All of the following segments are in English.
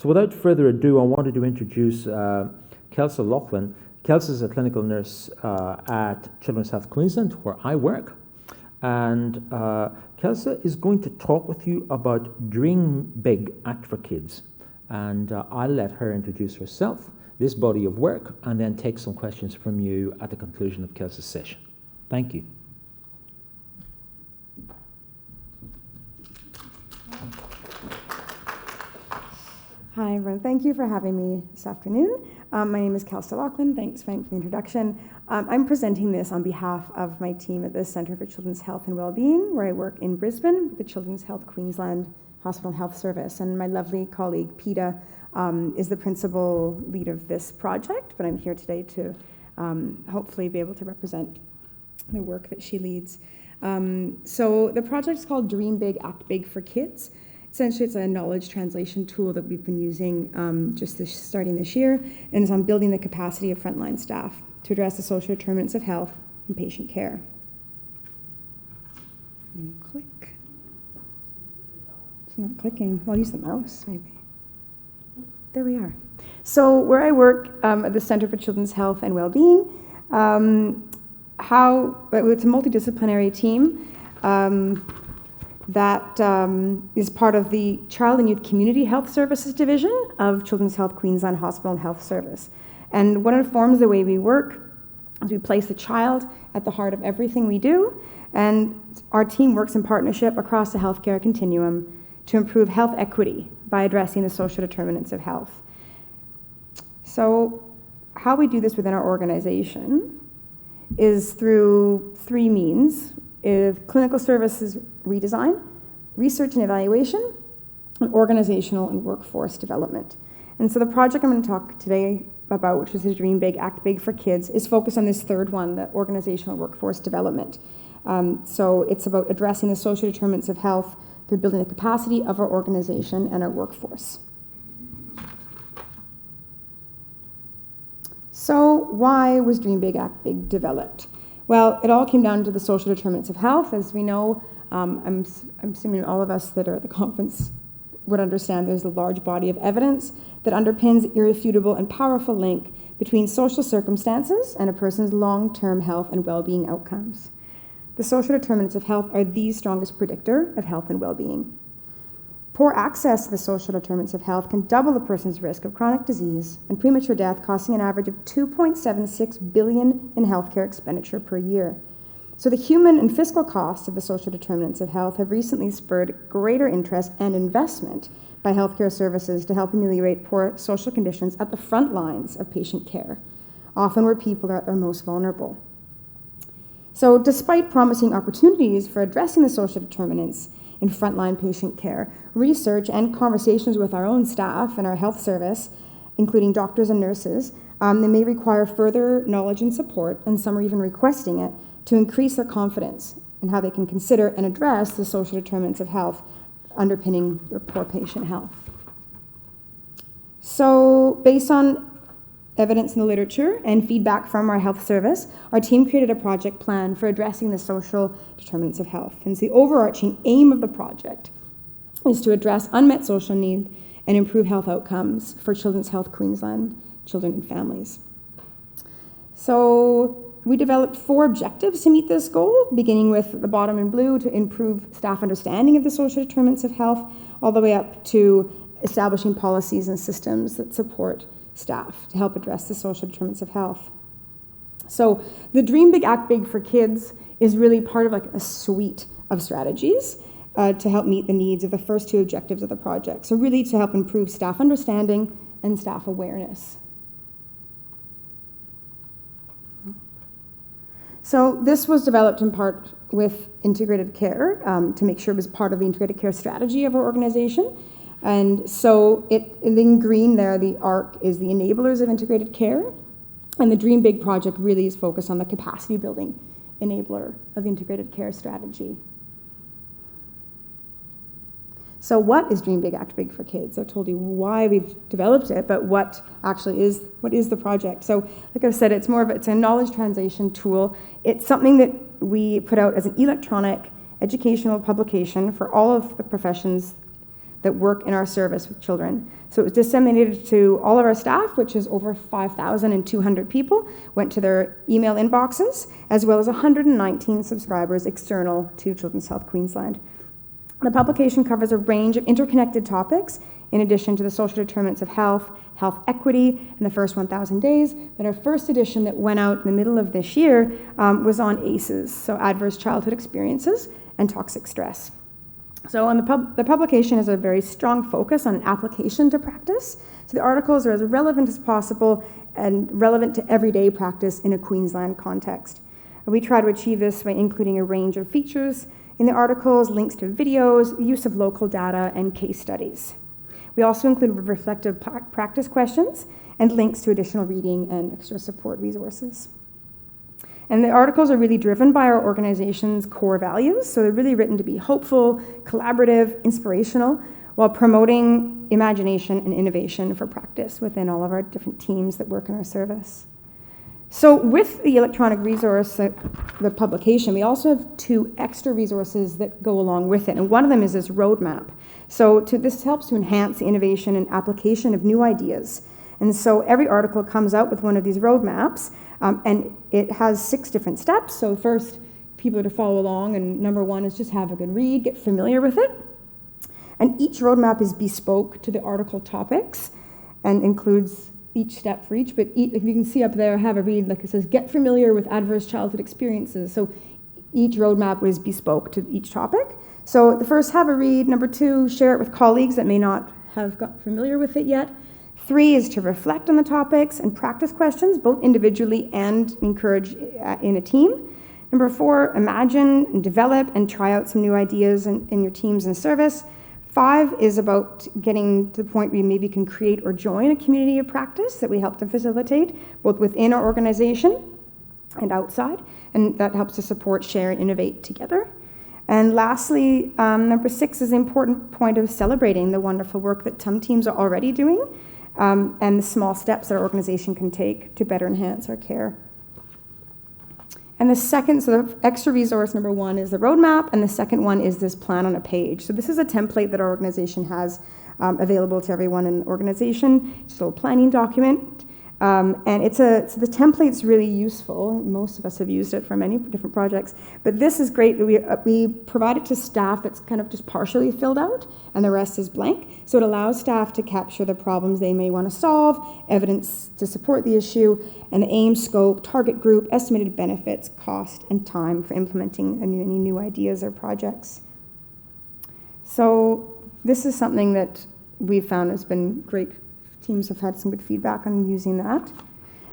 So without further ado, I wanted to introduce Kelsa Laughlin. Kelsa is a clinical nurse at Children's Health Queensland, where I work. And Kelsa is going to talk with you about Dream Big, Act for Kids. And I'll let her introduce herself, this body of work, and then take some questions from you at the conclusion of Kelsa's session. Thank you. Hi, everyone. Thank you for having me this afternoon. My name is Kelsa Laughlin. Thanks, Frank, for the introduction. I'm presenting this on behalf of my team at the Centre for Children's Health and Wellbeing, where I work in Brisbane with the Children's Health Queensland Hospital and Health Service. And my lovely colleague, Peta, is the principal lead of this project, but I'm here today to hopefully be able to represent the work that she leads. So the project is called Dream Big, Act Big for Kids. Essentially, it's a knowledge translation tool that we've been using starting this year, and it's on building the capacity of frontline staff to address the social determinants of health and patient care. Click. It's not clicking. I'll use the mouse, maybe. There we are. So where I work at the Centre for Children's Health and Wellbeing, it's a multidisciplinary team that is part of the Child and Youth Community Health Services Division of Children's Health Queensland Hospital and Health Service. And what informs the way we work is we place the child at the heart of everything we do, and our team works in partnership across the healthcare continuum to improve health equity by addressing the social determinants of health. So how we do this within our organization is through three means: clinical services redesign, research and evaluation, and organizational and workforce development. And so the project I'm going to talk today about, which is the Dream Big, Act Big for Kids, is focused on this third one, the organizational and workforce development. So it's about addressing the social determinants of health through building the capacity of our organization and our workforce. So why was Dream Big, Act Big developed? Well, it all came down to the social determinants of health. As we know, I'm assuming all of us that are at the conference would understand there's a large body of evidence that underpins irrefutable and powerful link between social circumstances and a person's long-term health and well-being outcomes. The social determinants of health are the strongest predictor of health and well-being. Poor access to the social determinants of health can double a person's risk of chronic disease and premature death, costing an average of $2.76 billion in healthcare expenditure per year. So the human and fiscal costs of the social determinants of health have recently spurred greater interest and investment by healthcare services to help ameliorate poor social conditions at the front lines of patient care, often where people are at their most vulnerable. So despite promising opportunities for addressing the social determinants in frontline patient care, research and conversations with our own staff and our health service, including doctors and nurses, they may require further knowledge and support, and some are even requesting it, to increase their confidence in how they can consider and address the social determinants of health underpinning their poor patient health. So based on evidence in the literature and feedback from our health service, our team created a project plan for addressing the social determinants of health. And so the overarching aim of the project is to address unmet social need and improve health outcomes for Children's Health Queensland children and families. So we developed 4 objectives to meet this goal, beginning with the bottom in blue to improve staff understanding of the social determinants of health, all the way up to establishing policies and systems that support staff to help address the social determinants of health. So the Dream Big, Act Big for Kids is really part of like a suite of strategies to help meet the needs of the first 2 objectives of the project. So really to help improve staff understanding and staff awareness. So this was developed in part with integrated care to make sure it was part of the integrated care strategy of our organization. And so in green there, the ARC is the enablers of integrated care, and the Dream Big project really is focused on the capacity building enabler of the integrated care strategy. So what is Dream Big, Act Big for Kids? I've told you why we've developed it, but what is the project? So like I've said, it's a knowledge translation tool. It's something that we put out as an electronic educational publication for all of the professions that work in our service with children. So it was disseminated to all of our staff, which is over 5,200 people, went to their email inboxes, as well as 119 subscribers external to Children's Health Queensland. The publication covers a range of interconnected topics, in addition to the social determinants of health, health equity, and the first 1,000 days. But our first edition that went out in the middle of this year was on ACEs, so adverse childhood experiences and toxic stress. So on the publication has a very strong focus on application to practice. So the articles are as relevant as possible and relevant to everyday practice in a Queensland context. And we try to achieve this by including a range of features in the articles, links to videos, use of local data, and case studies. We also include reflective practice questions and links to additional reading and extra support resources. And the articles are really driven by our organization's core values, so they're really written to be hopeful, collaborative, inspirational, while promoting imagination and innovation for practice within all of our different teams that work in our service. So with the electronic resource, the publication, we also have 2 extra resources that go along with it, and one of them is this roadmap. So this helps to enhance the innovation and application of new ideas. And so every article comes out with one of these roadmaps, and it has 6 different steps. So first, people are to follow along, and number 1 is just have a good read, get familiar with it. And each roadmap is bespoke to the article topics and includes each step for each, but if you can see up there, have a read, like it says, get familiar with adverse childhood experiences. So each roadmap was bespoke to each topic. So the first, have a read. Number 2, share it with colleagues that may not have got familiar with it yet. 3 is to reflect on the topics and practice questions, both individually and encourage in a team. Number 4, imagine and develop and try out some new ideas in your teams and service. 5 is about getting to the point where you maybe can create or join a community of practice that we help to facilitate, both within our organization and outside, and that helps to support, share, and innovate together. And lastly, number 6 is the important point of celebrating the wonderful work that some teams are already doing, and the small steps that our organization can take to better enhance our care. And the second, so the extra resource number 1 is the roadmap, and the second one is this plan on a page. So this is a template that our organization has available to everyone in the organization. It's a little planning document, and so the template's really useful. Most of us have used it for many different projects, but this is great. We provide it to staff that's kind of just partially filled out, and the rest is blank. So it allows staff to capture the problems they may want to solve, evidence to support the issue, and the aim, scope, target group, estimated benefits, cost, and time for implementing any new ideas or projects. So this is something that we've found has been great. Teams have had some good feedback on using that.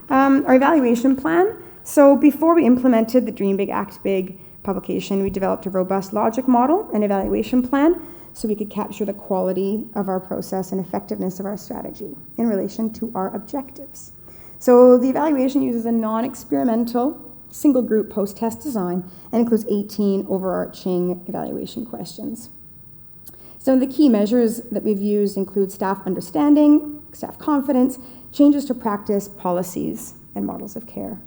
Our evaluation plan. So before we implemented the Dream Big, Act Big publication, we developed a robust logic model and evaluation plan so we could capture the quality of our process and effectiveness of our strategy in relation to our objectives. So the evaluation uses a non-experimental single group post-test design and includes 18 overarching evaluation questions. Some of the key measures that we've used include staff understanding, staff confidence, changes to practice, policies, and models of care.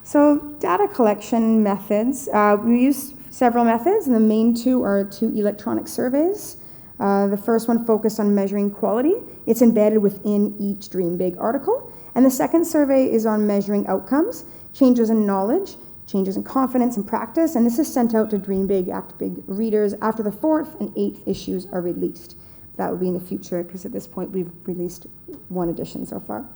So data collection methods, we use several methods, and the main 2 are 2 electronic surveys. The first one focused on measuring quality. It's embedded within each Dream Big article. And the second survey is on measuring outcomes, changes in knowledge, changes in confidence and practice, and this is sent out to Dream Big, Act Big readers after the 4th and 8th issues are released. That will be in the future, because at this point we've released 1 edition so far.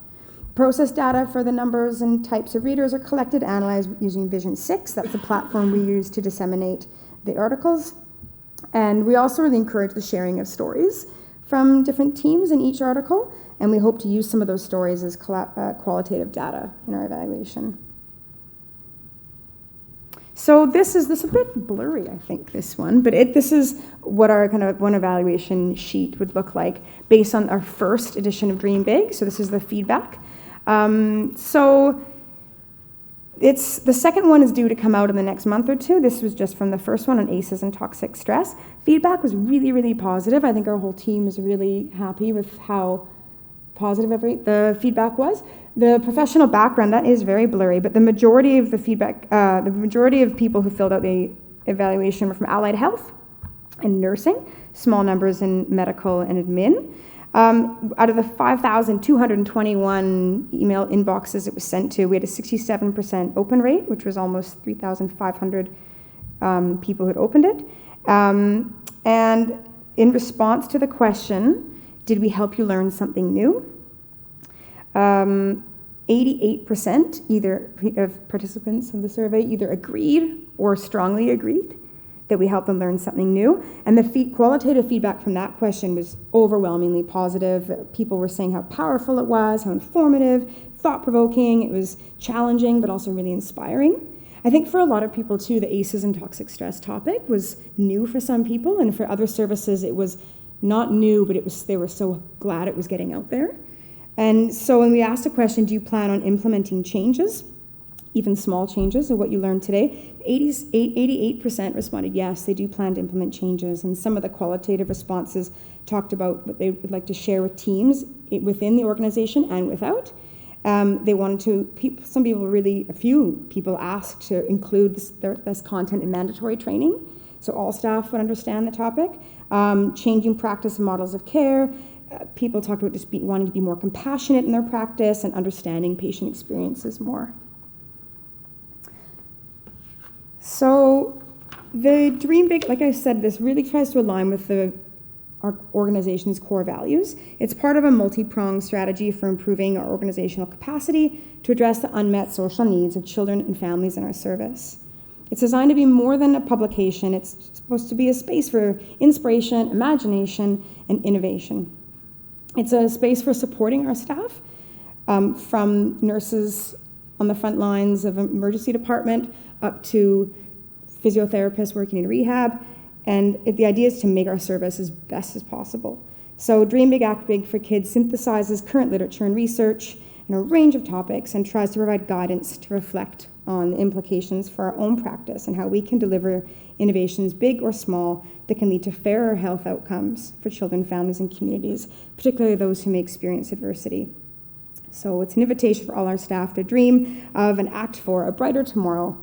Process data for the numbers and types of readers are collected and analyzed using Vision 6. That's the platform we use to disseminate the articles. And we also really encourage the sharing of stories from different teams in each article, and we hope to use some of those stories as qualitative data in our evaluation. So this is a bit blurry, I think, this one, but this is what our kind of one evaluation sheet would look like based on our first edition of Dream Big. So this is the feedback. So the second one is due to come out in the next month or 2. This was just from the first one on ACEs and toxic stress. Feedback was really, really positive. I think our whole team is really happy with how positive the feedback was. The professional background, that is very blurry, but the majority of the feedback, the majority of people who filled out the evaluation were from allied health and nursing. small numbers in medical and admin. Out of the 5,221 email inboxes it was sent to, we had a 67% open rate, which was almost 3,500 people who had opened it. And in response to the question, did we help you learn something new? 88% either of participants in the survey either agreed or strongly agreed that we helped them learn something new. And the qualitative feedback from that question was overwhelmingly positive. People were saying how powerful it was, how informative, thought-provoking. It was challenging, but also really inspiring. I think for a lot of people too, the ACEs and toxic stress topic was new for some people, and for other services it was not new, but they were so glad it was getting out there. And so when we asked the question, do you plan on implementing changes, even small changes of what you learned today, 88% responded yes, they do plan to implement changes. And some of the qualitative responses talked about what they would like to share with teams within the organization and without. They wanted to, a few people asked to include this content in mandatory training, so all staff would understand the topic. Changing practice and models of care. People talked about just wanting to be more compassionate in their practice and understanding patient experiences more. So the Dream Big, like I said, this really tries to align with our organization's core values. It's part of a multi-pronged strategy for improving our organizational capacity to address the unmet social needs of children and families in our service. It's designed to be more than a publication. It's supposed to be a space for inspiration, imagination, and innovation. It's a space for supporting our staff, from nurses on the front lines of an emergency department up to physiotherapists working in rehab. And the idea is to make our service as best as possible. So Dream Big, Act Big for Kids synthesizes current literature and research and a range of topics and tries to provide guidance to reflect on the implications for our own practice and how we can deliver innovations, big or small, that can lead to fairer health outcomes for children, families, and communities, particularly those who may experience adversity. So it's an invitation for all our staff to dream of and act for a brighter tomorrow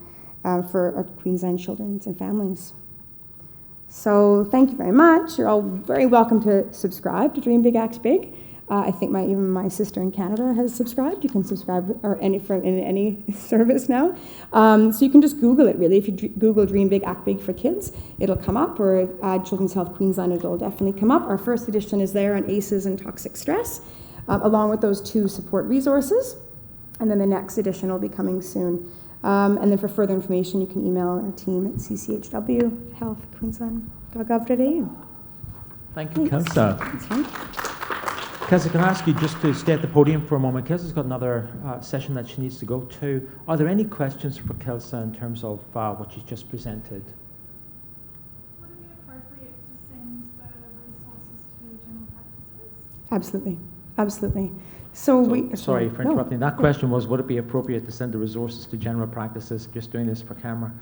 for our Queensland children and families. So thank you very much. You're all very welcome to subscribe to Dream Big, Act Big. I think even my sister in Canada has subscribed. You can subscribe in any service now. So you can just Google it, really. If you Google Dream Big, Act Big for Kids, it'll come up, or add Children's Health Queensland, it'll definitely come up. Our first edition is there on ACEs and toxic stress, along with those 2 support resources. And then the next edition will be coming soon. And then for further information, you can email our team at cchw.healthqueensland.gov.au. Thank you, Kelsa. Kelsa, can I ask you just to stay at the podium for a moment? Kelsa's got another session that she needs to go to. Are there any questions for Kelsa in terms of what she's just presented? Would it be appropriate to send the resources to general practices? Absolutely. Sorry for interrupting. That question was, would it be appropriate to send the resources to general practices? Just doing this for camera.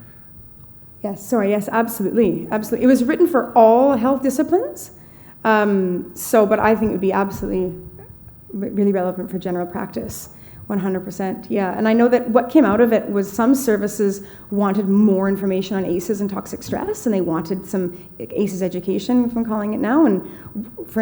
Yes, absolutely. It was written for all health disciplines, but I think it would be absolutely really relevant for general practice, 100%. Yeah, and I know that what came out of it was some services wanted more information on ACEs and toxic stress, and they wanted some ACEs education, if I'm calling it now. And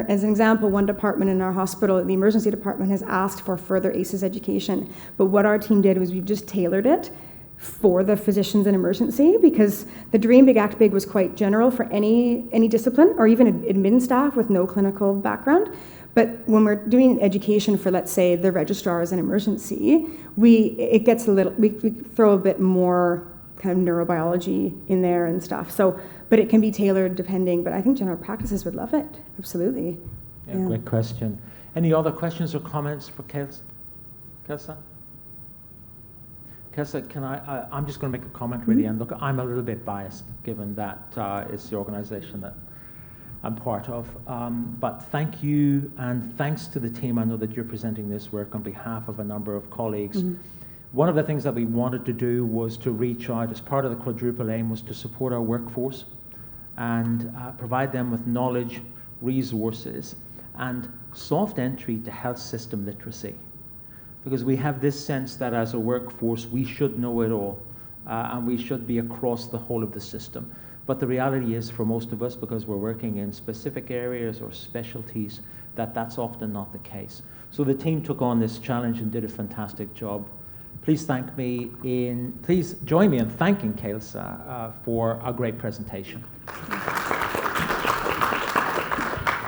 as an example, one department in our hospital, the emergency department, has asked for further ACEs education. But what our team did was we've just tailored it for the physicians in emergency, because the Dream Big, Act Big was quite general for any discipline, or even admin staff with no clinical background. But when we're doing education for, let's say, the registrars in emergency, we throw a bit more kind of neurobiology in there and stuff. So, but it can be tailored depending. But I think general practices would love it. Absolutely. Yeah. Great question. Any other questions or comments for Kelsa? Kelsa, I'm just going to make a comment really. And look, I'm a little bit biased given that it's the organisation that I'm part of. But thank you, and thanks to the team. I know that you're presenting this work on behalf of a number of colleagues. Mm-hmm. One of the things that we wanted to do was to reach out, as part of the quadruple aim, was to support our workforce and provide them with knowledge, resources, and soft entry to health system literacy. Because we have this sense that as a workforce, we should know it all, and we should be across the whole of the system. But the reality is, for most of us, because we're working in specific areas or specialties, that's often not the case. So the team took on this challenge and did a fantastic job. Please join me in thanking Kelsa for a great presentation.